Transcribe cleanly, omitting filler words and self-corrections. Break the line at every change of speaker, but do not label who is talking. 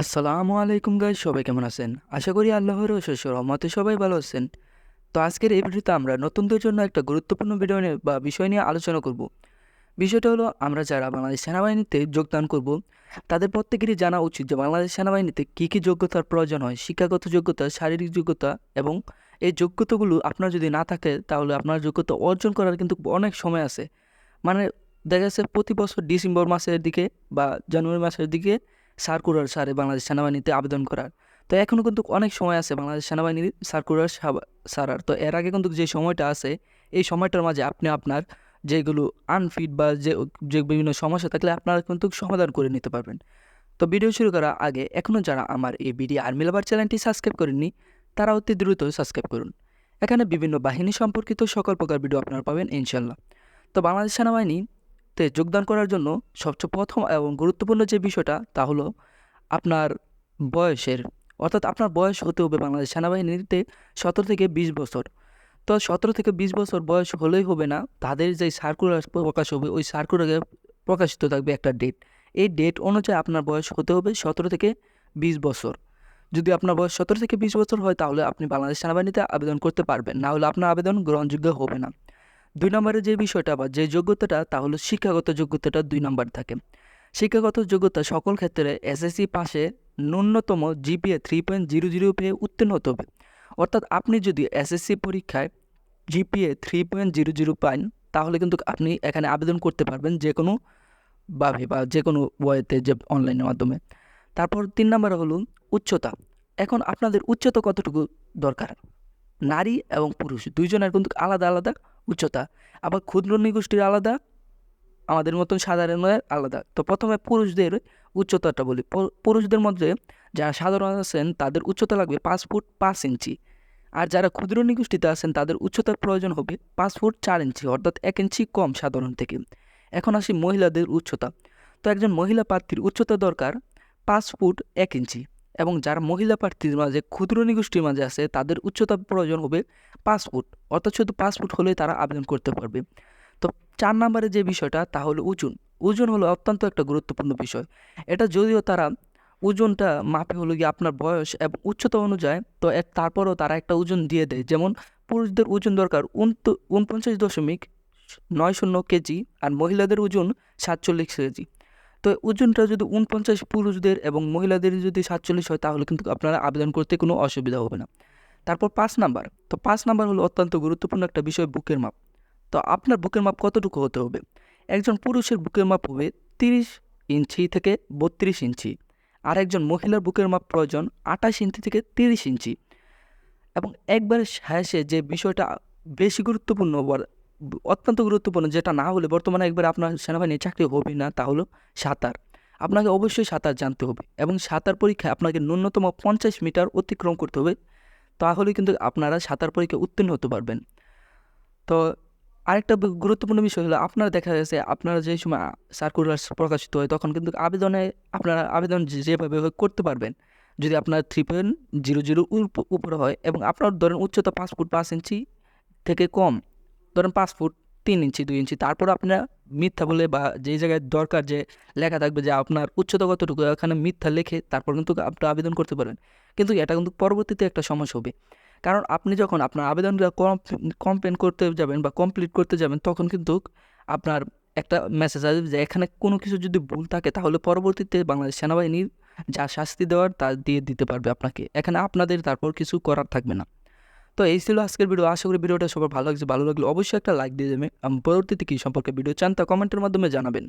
আসসালামু আলাইকুম গাইস, সবাই কেমন আছেন? আশা করি আল্লাহর অশেষ রহমতে সবাই ভালো আছেন। তো আজকের এই ভিডিওতে আমরা নতুনদের জন্য একটা গুরুত্বপূর্ণ ভিডিও নিয়ে বিষয় নিয়ে আলোচনা করব। বিষয়টা হলো, আমরা যারা বাংলাদেশ সেনাবাহিনীতে যোগদান করব তাদের প্রত্যেকেরই জানা উচিত যে বাংলাদেশ সেনাবাহিনীতে কী যোগ্যতার প্রয়োজন হয়। শিক্ষাগত যোগ্যতা, শারীরিক যোগ্যতা, এবং এই যোগ্যতাগুলো আপনার যদি না থাকে তাহলে আপনার যোগ্যতা অর্জন করার কিন্তু অনেক সময় আছে। মানে দেখা যাচ্ছে প্রতি বছর ডিসেম্বর মাসের দিকে বা জানুয়ারি মাসের দিকে সার্কুলার ছাড়ে বাংলাদেশ সেনাবাহিনীতে আবেদন করার। তো এখনও কিন্তু অনেক সময় আছে বাংলাদেশ সেনাবাহিনীর সার্কুলার ছাড়ার। তো এর আগে কিন্তু যে সময়টা আছে, এই সময়টার মাঝে আপনি আপনার যেগুলো আনফিট বা যে বিভিন্ন সমস্যা থাকলে আপনারা কিন্তু সমাধান করে নিতে পারবেন। তো ভিডিও শুরু করার আগে এখনও যারা আমার এই বিডি আর্মি লাভার চ্যানেলটি সাবস্ক্রাইব করেননি তারা অতি দ্রুত সাবস্ক্রাইব করুন। এখানে বিভিন্ন বাহিনী সম্পর্কিত সকল প্রকার ভিডিও আপনারা পাবেন ইনশাল্লাহ। তো বাংলাদেশ সেনাবাহিনীতে যোগদান করার জন্য সবচেয়ে প্রথম এবং গুরুত্বপূর্ণ যে বিষয়টা তা হলো আপনার বয়সের, অর্থাৎ আপনার বয়স হতে হবে বাংলাদেশ সেনাবাহিনীতে 17 থেকে 20 বছর। তো 17 থেকে 20 বছর বয়স হলেই হবে না, তাদের যে সার্কুলার প্রকাশ হবে ওই সার্কুলারে প্রকাশিত থাকবে একটা ডেট। এই ডেট অনুযায়ী আপনার বয়স হতে হবে 17 থেকে 20 বছর। যদি আপনার বয়স 17 থেকে 20 বছর হয় তাহলে আপনি বাংলাদেশ সেনাবাহিনীতে আবেদন করতে পারবেন, না হলে আপনার আবেদন গ্রহণযোগ্য হবে না। 2 নম্বরে যে বিষয়টা বা যে যোগ্যতাটা তা হলো শিক্ষাগত যোগ্যতাটা 2 নম্বর থাকে। শিক্ষাগত যোগ্যতা সকল ক্ষেত্রে এসএসসি পাশে ন্যূনতম জিপিএ 3.00 পেয়ে উত্তীর্ণ হতে হবে। অর্থাৎ আপনি যদি এসএসসি পরীক্ষায় জিপিএ 3.00 পান তাহলে কিন্তু আপনি এখানে আবেদন করতে পারবেন যে কোনো ভাবে বা যে কোনো ওয়েতে, যে অনলাইনের মাধ্যমে। তারপর 3 নম্বরে হলো উচ্চতা। এখন আপনাদের উচ্চতা কতটুকু দরকার? নারী এবং পুরুষ দুইজনের কিন্তু আলাদা আলাদা উচ্চতা, আবার ক্ষুদ্র নিগোষ্ঠীর আলাদা, আমাদের মতন সাধারণের আলাদা। তো প্রথমে পুরুষদের উচ্চতাটা বলি। পুরুষদের মধ্যে যারা সাধারণ আছেন তাদের উচ্চতা লাগবে 5 ফুট 5 ইঞ্চি। আর যারা ক্ষুদ্র নিগোষ্ঠীতে আছেন তাদের উচ্চতার প্রয়োজন হবে 5 ফুট 4 ইঞ্চি, অর্থাৎ 1 ইঞ্চি কম সাধারণ থেকে। এখন আসি মহিলাদের উচ্চতা। তো একজন মহিলা প্রার্থীর উচ্চতা দরকার 5 ফুট 1 ইঞ্চি, এবং যারা মহিলা প্রার্থীর মাঝে ক্ষুদ্র নিগোষ্ঠীর মাঝে আছে তাদের উচ্চতার প্রয়োজন হবে 5 ফুট, অর্থাৎ শুধু 5 ফুট হলেই তারা আবেদন করতে পারবে। তো 4 নম্বরে যে বিষয়টা তা হলো ওজন। ওজন হলো অত্যন্ত একটা গুরুত্বপূর্ণ বিষয়। এটা যদিও তারা ওজনটা মাপে হলো গিয়ে আপনার বয়স এবং উচ্চতা অনুযায়ী, তো তারপরেও তারা একটা ওজন দিয়ে দেয়। যেমন পুরুষদের ওজন দরকার 49.90 কেজি আর মহিলাদের ওজন 47 কেজি। তো ওজনটা যদি 49 পুরুষদের এবং মহিলাদের যদি 47 হয় তাহলে কিন্তু আপনারা আবেদন করতে কোনো অসুবিধা হবে না। তারপর 5 নাম্বার। তো 5 নাম্বার হলো অত্যন্ত গুরুত্বপূর্ণ একটা বিষয়, বুকের মাপ। তো আপনার বুকের মাপ কতটুকু হতে হবে? একজন পুরুষের বুকের মাপ হবে 30 ইঞ্চি থেকে 32 ইঞ্চি, আর একজন মহিলার বুকের মাপ প্রয়োজন 28 ইঞ্চি থেকে 30 ইঞ্চি। এবং একবারে শেষে যে বিষয়টা বেশি গুরুত্বপূর্ণ বা অত্যন্ত গুরুত্বপূর্ণ, যেটা না হলে বর্তমানে একবারে আপনার সেনাবাহিনীর চাকরি হবে না, তা হলো সাঁতার। আপনাকে অবশ্যই সাঁতার জানতে হবে এবং সাঁতার পরীক্ষায় আপনাকে ন্যূনতম 50 মিটার অতিক্রম করতে হবে, তাহলে কিন্তু আপনারা সাঁতার পরীক্ষায় উত্তীর্ণ হতে পারবেন। তো আরেকটা গুরুত্বপূর্ণ বিষয় হলো, আপনারা দেখা গেছে আপনারা যে সময় সার্কুলার প্রকাশিত হয় তখন কিন্তু আবেদনে আপনারা আবেদন যেভাবে হোক করতে পারবেন। যদি আপনার 3.00 উপরে হয় এবং আপনার ধরেন উচ্চতা 5 ফুট 5 ইঞ্চি থেকে কম, ধরেন 5 ফুট 3 ইঞ্চি 2 ইঞ্চি, তারপর আপনারা মিথ্যা বলে বা যেই জায়গায় দরকার যে লেখা থাকবে যে আপনার উচ্চতা কতটুকু, এখানে মিথ্যা লিখে তারপর কিন্তু আপনি আবেদন করতে পারেন। কিন্তু এটা কিন্তু পরবর্তীতে একটা সমস্যা হবে, কারণ আপনি যখন আপনার আবেদনটা কমপ্লেন করতে যাবেন বা কমপ্লিট করতে যাবেন তখন কিন্তু আপনার একটা মেসেজ আসবে যে এখানে কোনো কিছু যদি ভুল থাকে তাহলে পরবর্তীতে বাংলাদেশ সেনাবাহিনীর যা শাস্তি দেওয়ার তা দিয়ে দিতে পারবে আপনাকে, এখানে আপনাদের তারপর কিছু করার থাকবে না। তো এই ছিল আজকের ভিডিও। আশা করি ভিডিওটা সবার ভালো লাগছে। ভালো লাগলে অবশ্যই একটা লাইক দিয়ে দেবেন। পরবর্তীতে কী সম্পর্কে ভিডিও চান তা কমেন্টের মাধ্যমে জানাবেন।